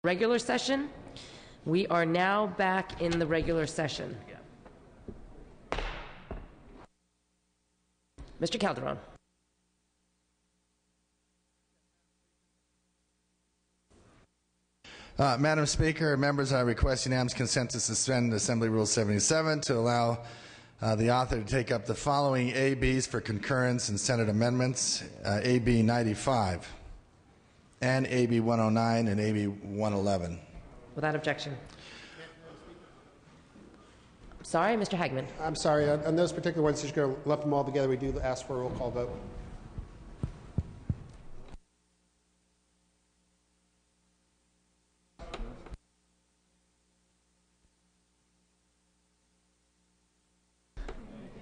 Regular session. We are now back in the regular session. Mr. Calderon. Madam Speaker, members, I request unanimous consent to suspend Assembly Rule 77 to allow the author to take up the following ABs for concurrence in Senate amendments: AB 95 and AB 109 and AB 111. Without objection. Sorry, Mr. Hagman. I'm sorry. On those particular ones, just going to lump them all together. We do ask for a roll call vote.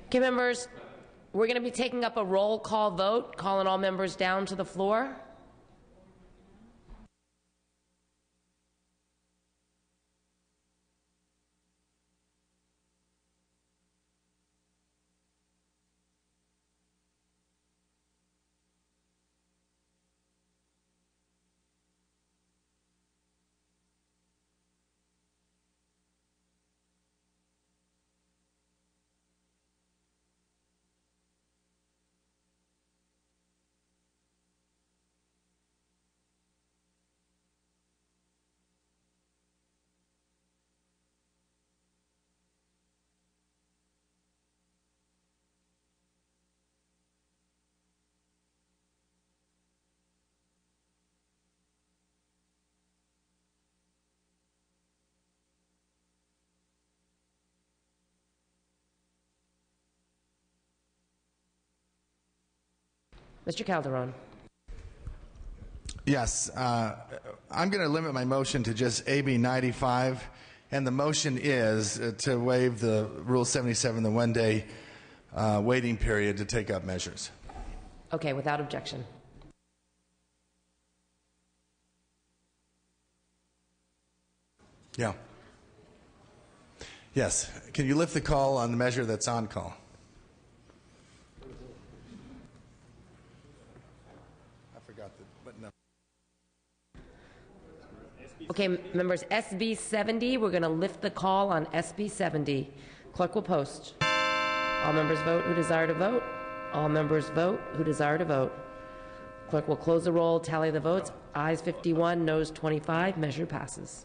Okay, members, we're going to be taking up a roll call vote, calling all members down to the floor. Mr. Calderon. Yes, I'm going to limit my motion to just AB 95, and the motion is to waive the Rule 77, the one-day waiting period to take up measures. Okay, without objection. Yeah. Yes. Can you lift the call on the measure that's on call? Okay, members, SB 70, we're going to lift the call on SB 70. Clerk will post. All members vote who desire to vote. All members vote who desire to vote. Clerk will close the roll, tally the votes. Ayes 51, noes 25. Measure passes.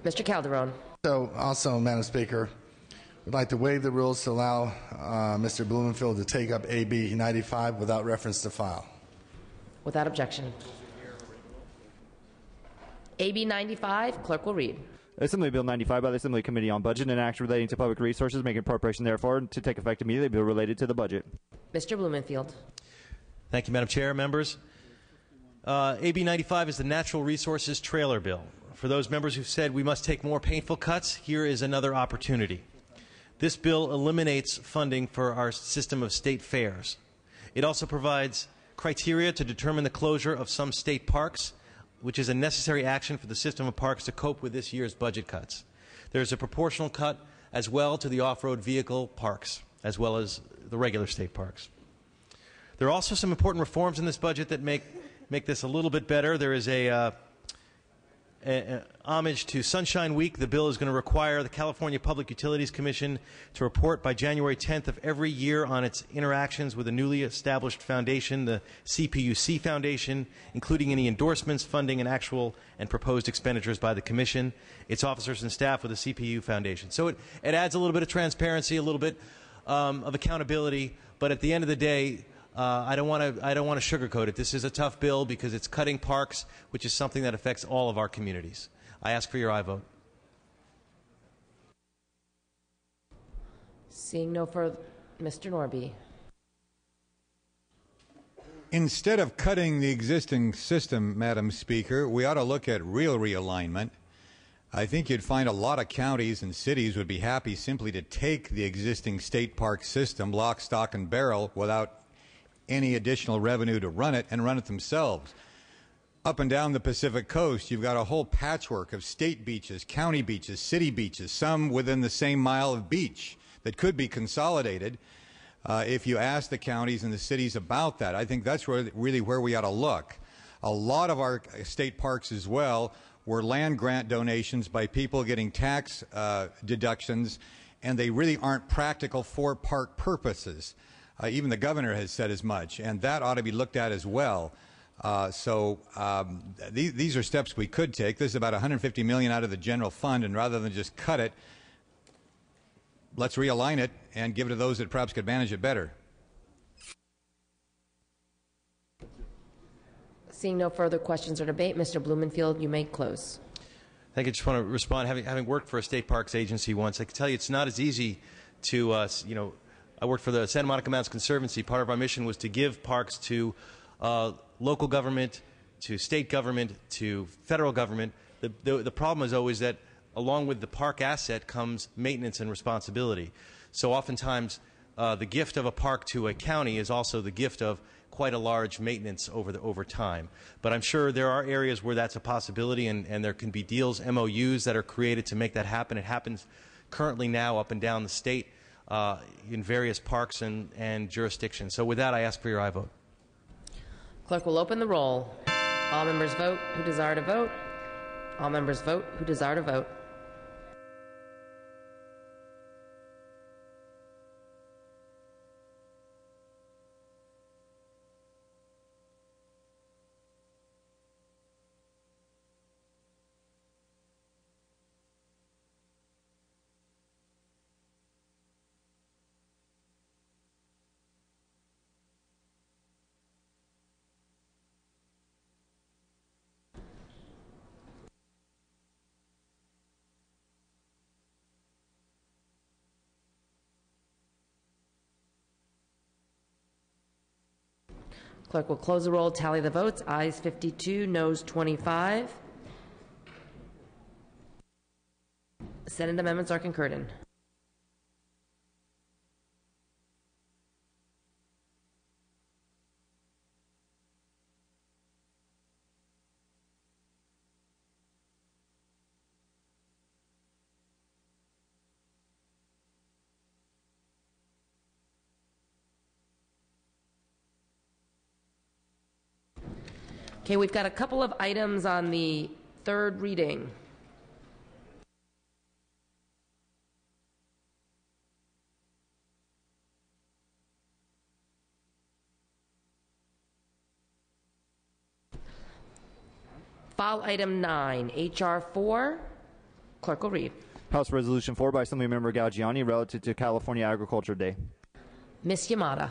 Mr. Calderon. So, also, Madam Speaker, we'd like to waive the rules to allow Mr. Blumenfield to take up AB 95 without reference to file. Without objection. AB 95, clerk will read. Assembly Bill 95 by the Assembly Committee on Budget and Acts relating to public resources, making appropriation therefore to take effect immediately, bill related to the budget. Mr. Blumenfield. Thank you, Madam Chair. Members, AB 95 is the Natural Resources Trailer Bill. For those members who've said we must take more painful cuts, here is another opportunity. This bill eliminates funding for our system of state fairs. It also provides criteria to determine the closure of some state parks, which is a necessary action for the system of parks to cope with this year's budget cuts. There's a proportional cut as well to the off-road vehicle parks, as well as the regular state parks. There are also some important reforms in this budget that make this a little bit better. There is a homage to Sunshine Week. The bill is going to require the California Public Utilities Commission to report by January 10th of every year on its interactions with a newly established foundation, the CPUC Foundation, including any endorsements, funding, and actual and proposed expenditures by the Commission, its officers and staff with the CPU Foundation. So it adds a little bit of transparency, a little bit of accountability, but at the end of the day, I don't want to sugarcoat it. This is a tough bill because it's cutting parks, which is something that affects all of our communities. I ask for your aye vote. Seeing no further, Mr. Norby. Instead of cutting the existing system, Madam Speaker, we ought to look at real realignment. I think you'd find a lot of counties and cities would be happy simply to take the existing state park system, lock, stock, and barrel, without any additional revenue to run it, and run it themselves. Up and down the Pacific Coast, you've got a whole patchwork of state beaches, county beaches, city beaches, some within the same mile of beach that could be consolidated if you ask the counties and the cities about that. I think that's really where we ought to look. A lot of our state parks as well were land grant donations by people getting tax deductions, and they really aren't practical for park purposes. Even the governor has said as much, and that ought to be looked at as well. These are steps we could take. This is about $150 million out of the general fund, and rather than just cut it, let's realign it and give it to those that perhaps could manage it better. Seeing no further questions or debate, Mr. Blumenfield, you may close. I just want to respond. Having worked for a state parks agency once, I can tell you it's not as easy to, I worked for the Santa Monica Mountains Conservancy. Part of our mission was to give parks to local government, to state government, to federal government. The problem is always that along with the park asset comes maintenance and responsibility. So oftentimes the gift of a park to a county is also the gift of quite a large maintenance over time. But I'm sure there are areas where that's a possibility, and there can be deals, MOUs that are created to make that happen. It happens currently now up and down the state in various parks and jurisdictions. So with that, I ask for your aye vote. Clerk will open the roll. All members vote who desire to vote. All members vote who desire to vote. Clerk will close the roll, tally the votes. Ayes 52, noes 25. Senate amendments are concurred in. Okay, we've got a couple of items on the third reading. File item 9, H.R. 4. Clerk will read. House Resolution 4 by Assemblymember Galgiani relative to California Agriculture Day. Ms. Yamada.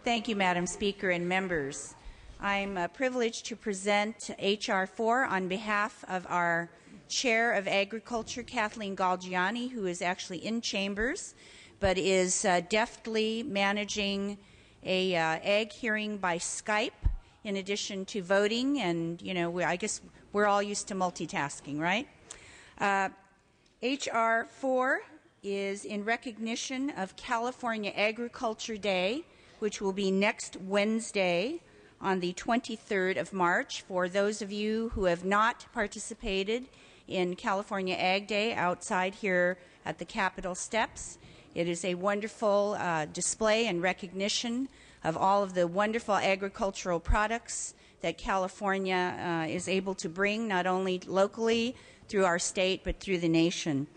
Thank you, Madam Speaker and members. I'm privileged to present H.R. 4 on behalf of our Chair of Agriculture, Kathleen Galgiani, who is actually in chambers, but is deftly managing a ag hearing by Skype in addition to voting. And, you know, I guess we're all used to multitasking, right? H.R. 4 is in recognition of California Agriculture Day, which will be next Wednesday on the 23rd of March. For those of you who have not participated in California Ag Day outside here at the Capitol steps, it is a wonderful display and recognition of all of the wonderful agricultural products that California is able to bring, not only locally through our state, but through the nation.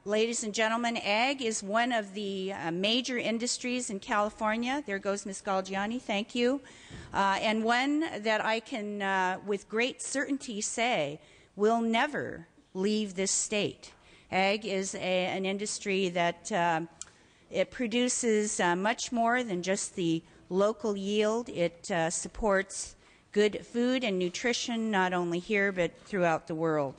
Ladies and gentlemen, ag is one of the major industries in California. There goes Ms. Galgiani, thank you. And one that I can with great certainty say will never leave this state. Ag is an industry that it produces much more than just the local yield. It supports good food and nutrition, not only here, but throughout the world.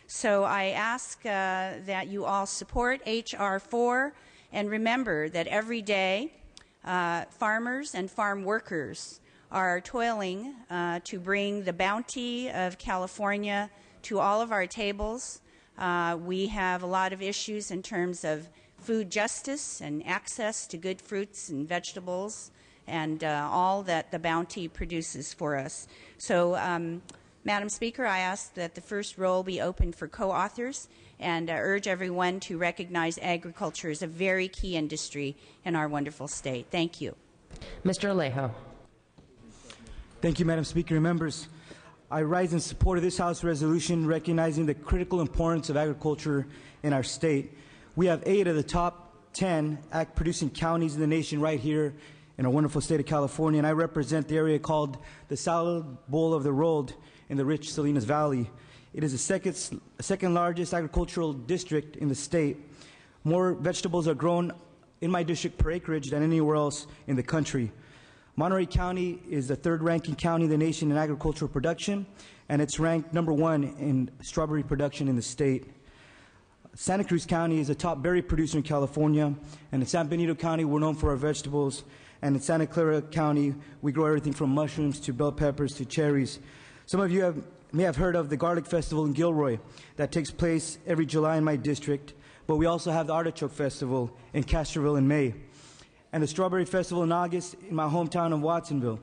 So I ask that you all support H.R. 4 and remember that every day Farmers and farm workers are toiling to bring the bounty of California to all of our tables. We have a lot of issues in terms of food justice and access to good fruits and vegetables and all that the bounty produces for us. So, Madam Speaker, I ask that the first roll be open for co-authors and urge everyone to recognize agriculture as a very key industry in our wonderful state. Thank you. Mr. Alejo. Thank you, Madam Speaker and members. I rise in support of this House resolution recognizing the critical importance of agriculture in our state. We have 8 of the top 10 ag-producing counties in the nation right here in our wonderful state of California, and I represent the area called the Salad Bowl of the World in the rich Salinas Valley. It is the second largest agricultural district in the state. More vegetables are grown in my district per acreage than anywhere else in the country. Monterey County is the 3rd ranking county in the nation in agricultural production, and it's ranked number 1 in strawberry production in the state. Santa Cruz County is a top berry producer in California, and in San Benito County we're known for our vegetables, and in Santa Clara County we grow everything from mushrooms to bell peppers to cherries. Some of you may have heard of the Garlic Festival in Gilroy that takes place every July in my district, but we also have the Artichoke Festival in Castroville in May, and the Strawberry Festival in August in my hometown of Watsonville,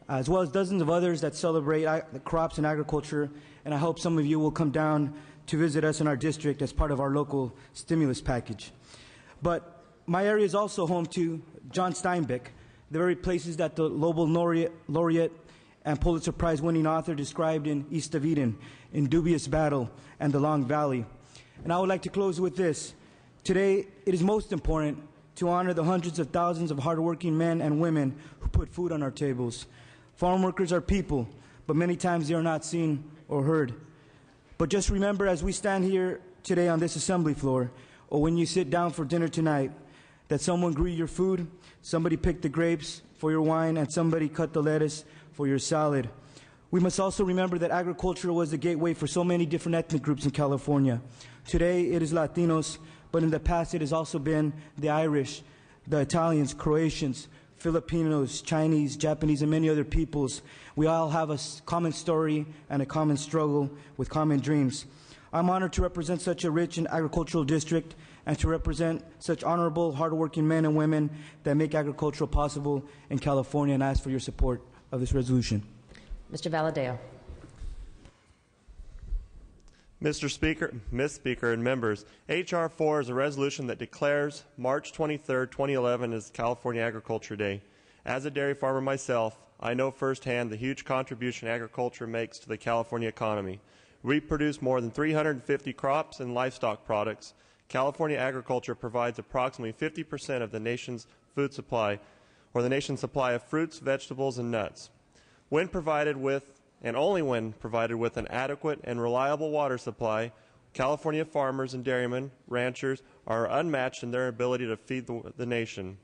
as well as dozens of others that celebrate the crops and agriculture, and I hope some of you will come down to visit us in our district as part of our local stimulus package. But my area is also home to John Steinbeck, the very places that the Nobel laureate and Pulitzer Prize-winning author described in East of Eden, In Dubious Battle, and The Long Valley. And I would like to close with this. Today, it is most important to honor the hundreds of thousands of hardworking men and women who put food on our tables. Farm workers are people, but many times they are not seen or heard. But just remember, as we stand here today on this assembly floor, or when you sit down for dinner tonight, that someone grew your food, somebody picked the grapes for your wine, and somebody cut the lettuce for your salad. We must also remember that agriculture was the gateway for so many different ethnic groups in California. Today it is Latinos, but in the past it has also been the Irish, the Italians, Croatians, Filipinos, Chinese, Japanese, and many other peoples. We all have a common story and a common struggle with common dreams. I'm honored to represent such a rich and agricultural district and to represent such honorable, hardworking men and women that make agriculture possible in California, and I ask for your support of this resolution. Mr. Valadeo. Mr. Speaker, Ms. Speaker, and members, H.R. 4 is a resolution that declares March 23, 2011 as California Agriculture Day. As a dairy farmer myself, I know firsthand the huge contribution agriculture makes to the California economy. We produce more than 350 crops and livestock products. California agriculture provides approximately 50% of the nation's food supply, or the nation's supply of fruits, vegetables, and nuts. When provided with, and only when provided with, an adequate and reliable water supply, California farmers and dairymen, ranchers, are unmatched in their ability to feed the nation.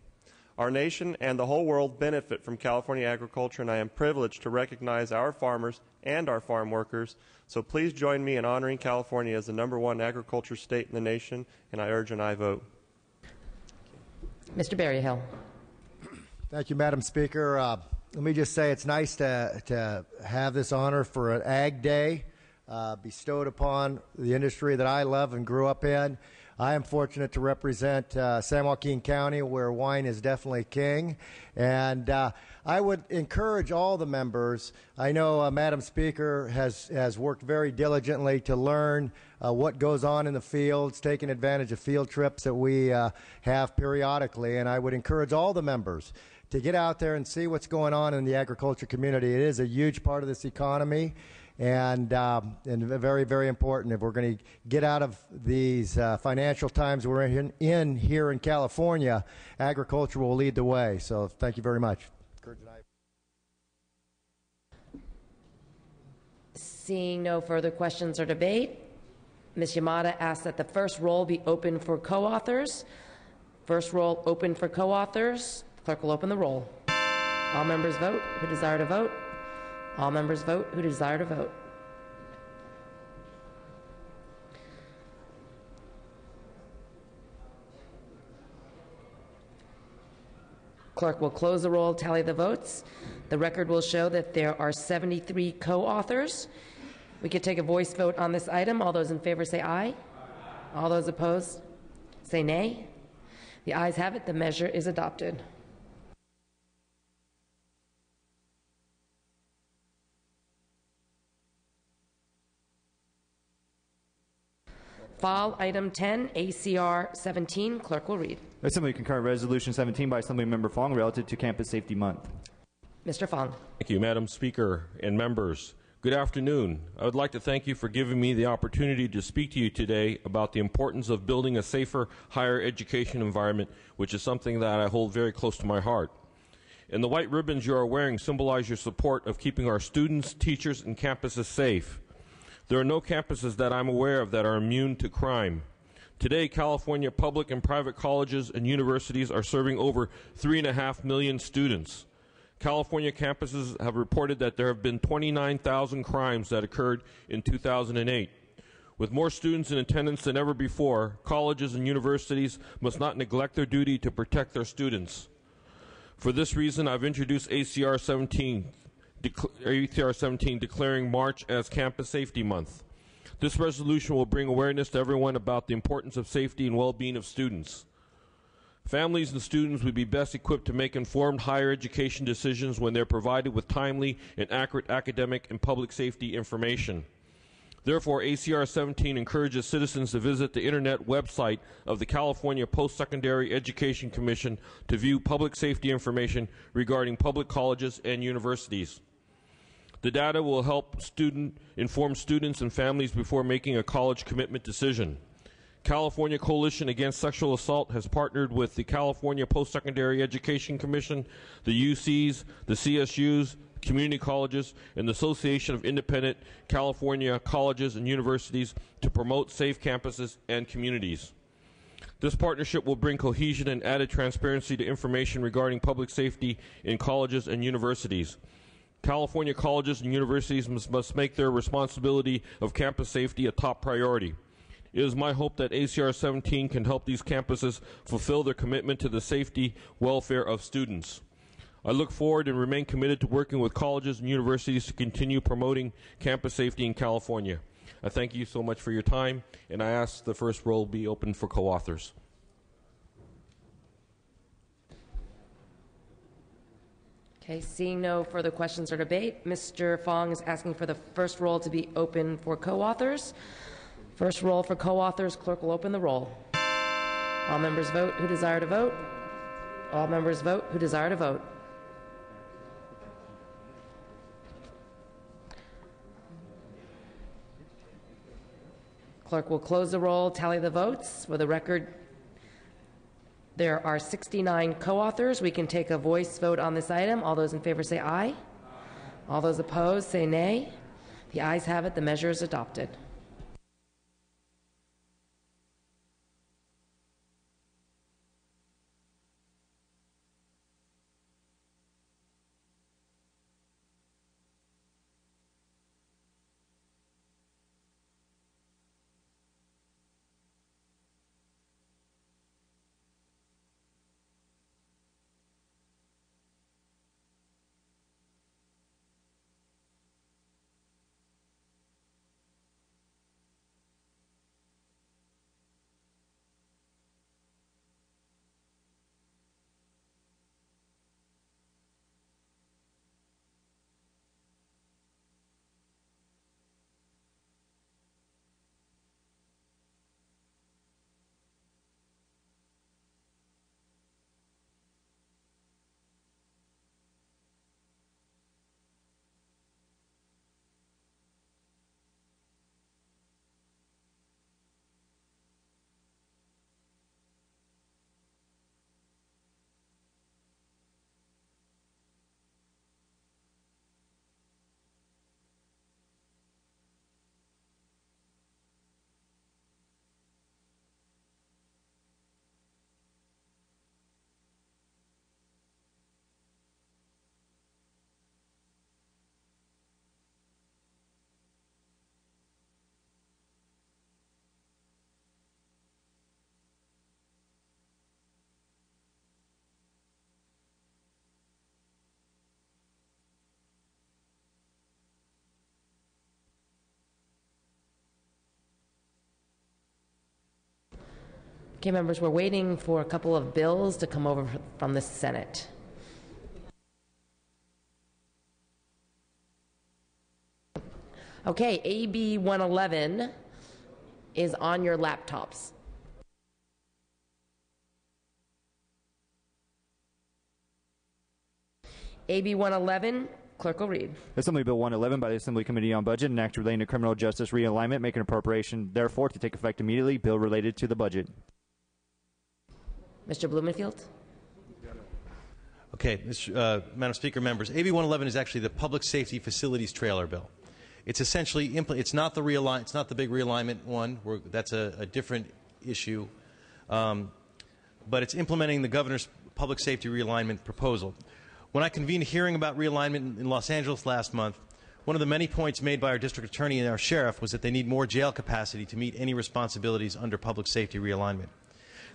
Our nation and the whole world benefit from California agriculture, and I am privileged to recognize our farmers and our farm workers. So please join me in honoring California as the #1 agriculture state in the nation, and I urge an aye vote. Mr. Berryhill. Thank you, Madam Speaker. Let me just say it's nice to have this honor for an Ag Day bestowed upon the industry that I love and grew up in. I am fortunate to represent San Joaquin County, where wine is definitely king. And I would encourage all the members. I know Madam Speaker has worked very diligently to learn what goes on in the fields, taking advantage of field trips that we have periodically. And I would encourage all the members to get out there and see what's going on in the agriculture community. It is a huge part of this economy, and very, very important. If we're going to get out of these financial times we're in here in California, agriculture will lead the way. So thank you very much. Seeing no further questions or debate, Ms. Yamada asks that the first roll be open for co-authors. First roll open for co-authors. Clerk will open the roll. All members vote who desire to vote. All members vote who desire to vote. Clerk will close the roll, tally the votes. The record will show that there are 73 co-authors. We could take a voice vote on this item. All those in favor say aye. All those opposed say nay. The ayes have it. The measure is adopted. File item 10, ACR 17. Clerk will read. Assembly concurrent resolution 17 by Assemblymember Fong relative to Campus Safety Month. Mr. Fong. Thank you, Madam Speaker and members. Good afternoon. I would like to thank you for giving me the opportunity to speak to you today about the importance of building a safer higher education environment, which is something that I hold very close to my heart. And the white ribbons you are wearing symbolize your support of keeping our students, teachers, and campuses safe. There are no campuses that I'm aware of that are immune to crime. Today, California public and private colleges and universities are serving over 3.5 million students. California campuses have reported that there have been 29,000 crimes that occurred in 2008. With more students in attendance than ever before, colleges and universities must not neglect their duty to protect their students. For this reason, I've introduced ACR 17 declaring March as Campus Safety Month. This resolution will bring awareness to everyone about the importance of safety and well-being of students. Families and students would be best equipped to make informed higher education decisions when they're provided with timely and accurate academic and public safety information. Therefore, ACR 17 encourages citizens to visit the internet website of the California Post-Secondary Education Commission to view public safety information regarding public colleges and universities. The data will help inform students and families before making a college commitment decision. California Coalition Against Sexual Assault has partnered with the California Post-Secondary Education Commission, the UCs, the CSUs, community colleges, and the Association of Independent California Colleges and Universities to promote safe campuses and communities. This partnership will bring cohesion and added transparency to information regarding public safety in colleges and universities. California colleges and universities must make their responsibility of campus safety a top priority. It is my hope that ACR 17 can help these campuses fulfill their commitment to the safety, welfare of students. I look forward and remain committed to working with colleges and universities to continue promoting campus safety in California. I thank you so much for your time, and I ask the first roll be open for co-authors. Okay, seeing no further questions or debate, Mr. Fong is asking for the first roll to be open for co-authors. First roll for co-authors, clerk will open the roll. All members vote who desire to vote. All members vote who desire to vote. Clerk will close the roll, tally the votes. For the record, there are 69 co-authors. We can take a voice vote on this item. All those in favor say aye. All those opposed say nay. The ayes have it. The measure is adopted. Okay, members, we're waiting for a couple of bills to come over from the Senate. Okay, AB 111 is on your laptops. AB 111, clerk will read. Assembly Bill 111 by the Assembly Committee on Budget, an act relating to criminal justice realignment, making appropriation, therefore, to take effect immediately. Bill related to the budget. Mr. Blumenfield. Okay, Madam Speaker, members, AB 111 is actually the Public Safety Facilities Trailer Bill. It's essentially it's not the big realignment one. That's a different issue, but it's implementing the governor's public safety realignment proposal. When I convened a hearing about realignment in Los Angeles last month, one of the many points made by our district attorney and our sheriff was that they need more jail capacity to meet any responsibilities under public safety realignment.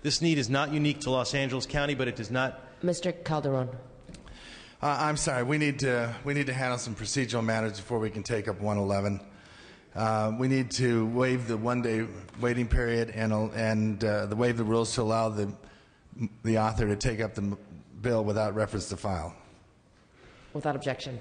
This need is not unique to Los Angeles County, but it does not. Mr. Calderon. I'm sorry. We need to handle some procedural matters before we can take up 111. We need to waive the one-day waiting period and waive the rules to allow the author to take up the bill without reference to file. Without objection.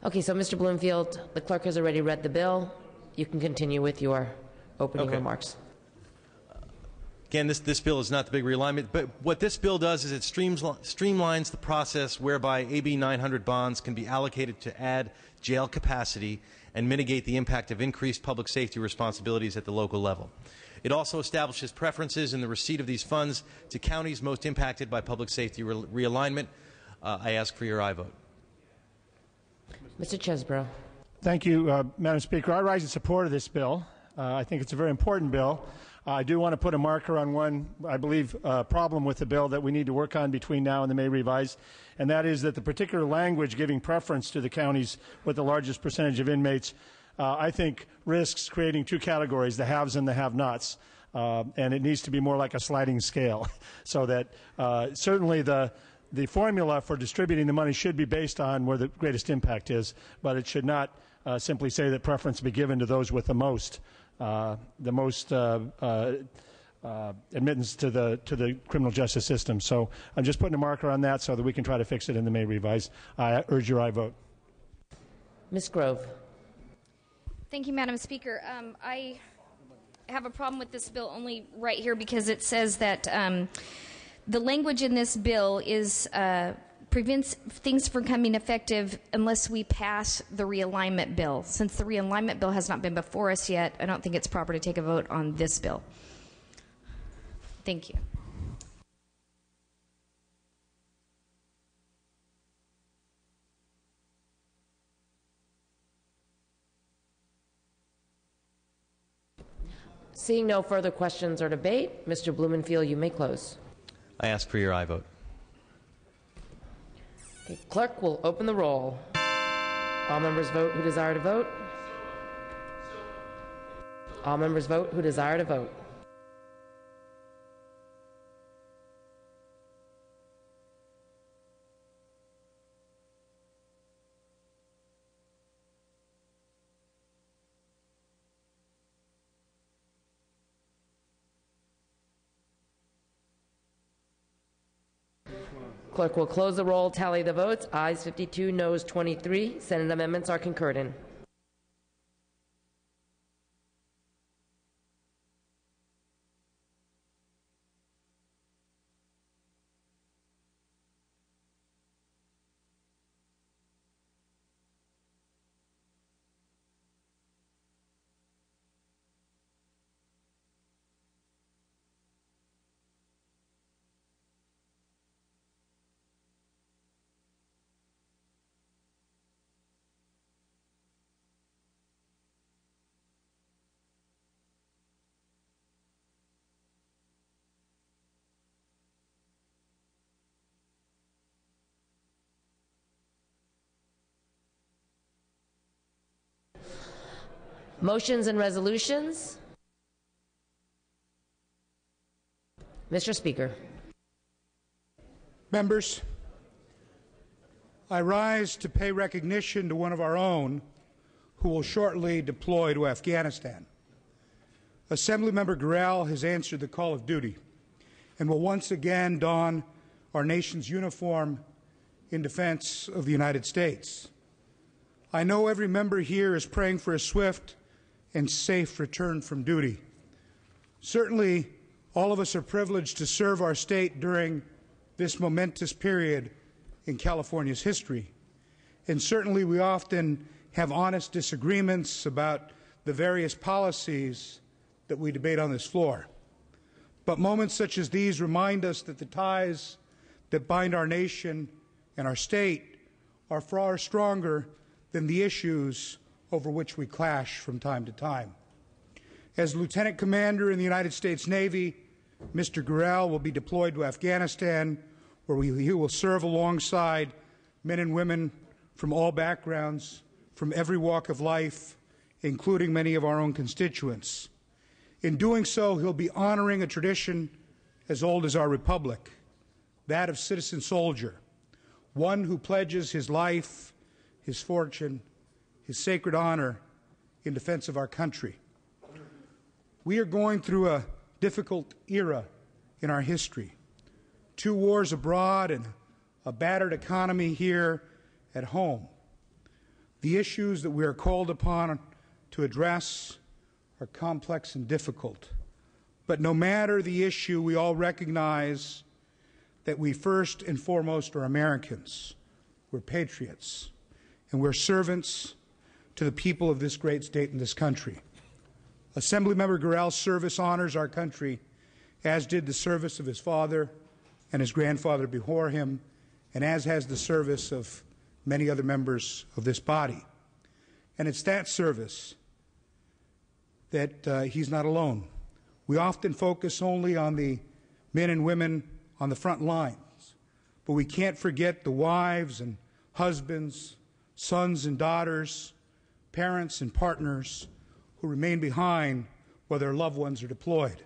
Okay, so Mr. Bloomfield, the clerk has already read the bill. You can continue with your opening remarks. Again, this bill is not the big realignment, but what this bill does is it streamlines the process whereby AB 900 bonds can be allocated to add jail capacity and mitigate the impact of increased public safety responsibilities at the local level. It also establishes preferences in the receipt of these funds to counties most impacted by public safety realignment. I ask for your aye vote. Mr. Chesbrough. Thank you, Madam Speaker. I rise in support of this bill. I think it's a very important bill. I do want to put a marker on one, I believe, problem with the bill that we need to work on between now and the May revise, and that is that the particular language giving preference to the counties with the largest percentage of inmates, I think, risks creating two categories, the haves and the have-nots. And it needs to be more like a sliding scale, so that certainly the formula for distributing the money should be based on where the greatest impact is, but it should not simply say that preference be given to those with the most admittance to the criminal justice system. So I'm just putting a marker on that so that we can try to fix it in the May revise. I urge your aye vote. Ms. Grove. Thank you, Madam Speaker. I have a problem with this bill only right here because it says that the language in this bill is prevents things from becoming effective unless we pass the realignment bill. Since the realignment bill has not been before us yet, I don't think it's proper to take a vote on this bill. Thank you. Seeing no further questions or debate, Mr. Blumenfield, you may close. I ask for your aye vote. Okay, clerk will open the roll. All members vote who desire to vote. All members vote who desire to vote. Clerk will close the roll, tally the votes. Ayes 52, noes 23. Senate amendments are concurred in. Motions and resolutions. Mr. Speaker. Members, I rise to pay recognition to one of our own who will shortly deploy to Afghanistan. Assemblymember Gurel has answered the call of duty and will once again don our nation's uniform in defense of the United States. I know every member here is praying for a swift and safe return from duty. Certainly, all of us are privileged to serve our state during this momentous period in California's history. And certainly we often have honest disagreements about the various policies that we debate on this floor. But moments such as these remind us that the ties that bind our nation and our state are far stronger than the issues over which we clash from time to time. As Lieutenant Commander in the United States Navy, Mr. Gurel will be deployed to Afghanistan, where he will serve alongside men and women from all backgrounds, from every walk of life, including many of our own constituents. In doing so, he'll be honoring a tradition as old as our republic, that of citizen soldier, one who pledges his life, his fortune, his sacred honor in defense of our country. We are going through a difficult era in our history. 2 wars abroad and a battered economy here at home. The issues that we are called upon to address are complex and difficult. But no matter the issue, we all recognize that we first and foremost are Americans. We're patriots, and we're servants to the people of this great state and this country. Assemblymember Gurel's service honors our country, as did the service of his father and his grandfather before him, and as has the service of many other members of this body. And it's that service that he's not alone. We often focus only on the men and women on the front lines, but we can't forget the wives and husbands, sons and daughters, parents and partners who remain behind while their loved ones are deployed.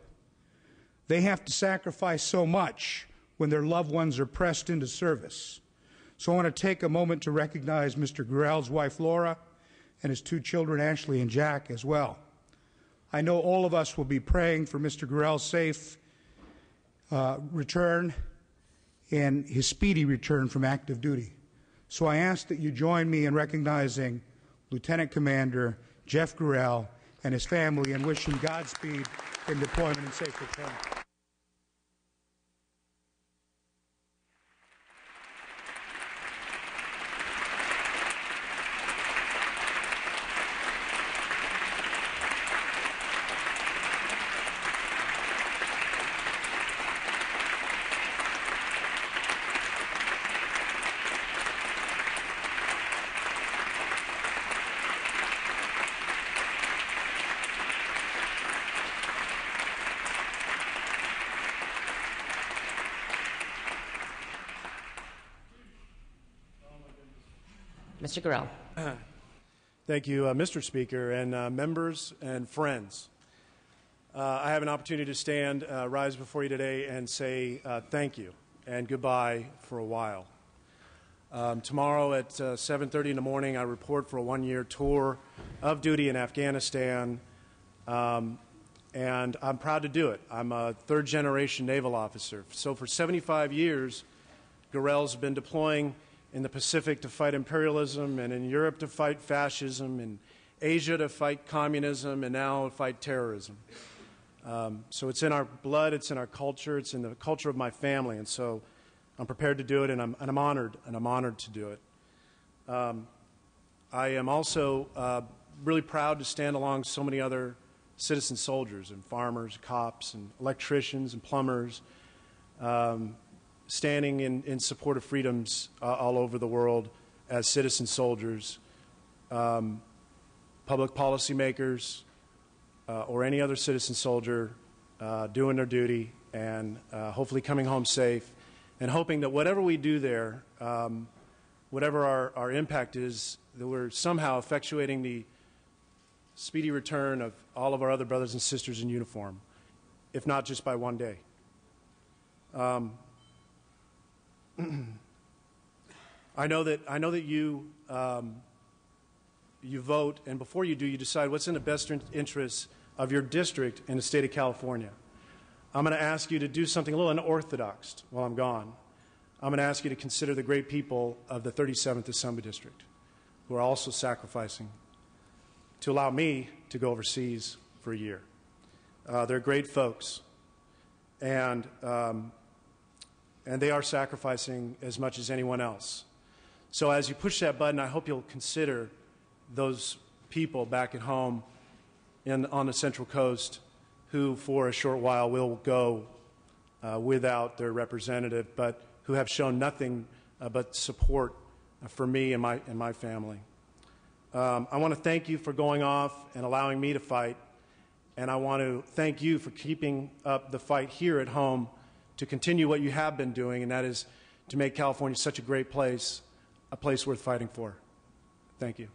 They have to sacrifice so much when their loved ones are pressed into service. So I want to take a moment to recognize Mr. Gurel's wife, Laura, and his 2 children, Ashley and Jack, as well. I know all of us will be praying for Mr. Gurel's safe return and his speedy return from active duty. So I ask that you join me in recognizing Lieutenant Commander Jeff Gurel and his family and wish him Godspeed in deployment and safe return. Mr. Gurel. Thank you, Mr. Speaker, and members and friends. I have an opportunity to stand, rise before you today and say thank you and goodbye for a while. Tomorrow at 7:30 in the morning, I report for a 1-year tour of duty in Afghanistan, and I'm proud to do it. I'm a 3rd-generation naval officer. So for 75 years, Gurel's been deploying in the Pacific to fight imperialism, and in Europe to fight fascism, in Asia to fight communism, and now to fight terrorism. So it's in our blood, it's in our culture, it's in the culture of my family, and so I'm prepared to do it, and I'm honored to do it. I am also really proud to stand along so many other citizen soldiers and farmers, cops, and electricians and plumbers, standing in support of freedoms all over the world as citizen soldiers, public policy makers, or any other citizen soldier doing their duty and hopefully coming home safe, and hoping that whatever we do there, whatever our impact is, that we're somehow effectuating the speedy return of all of our other brothers and sisters in uniform, if not just by one day. I know that you you vote, and before you do, you decide what's in the best interest of your district in the state of California. I'm going to ask you to do something a little unorthodox while I'm gone. I'm going to ask you to consider the great people of the 37th Assembly District who are also sacrificing to allow me to go overseas for a year. They're great folks, and they are sacrificing as much as anyone else. So as you push that button, I hope you'll consider those people back at home on the Central Coast who for a short while will go without their representative, but who have shown nothing but support for me and my family. I want to thank you for going off and allowing me to fight, and I want to thank you for keeping up the fight here at home to continue what you have been doing, and that is to make California such a great place, a place worth fighting for. Thank you.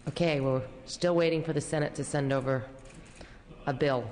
Okay, we're still waiting for the Senate to send over a bill.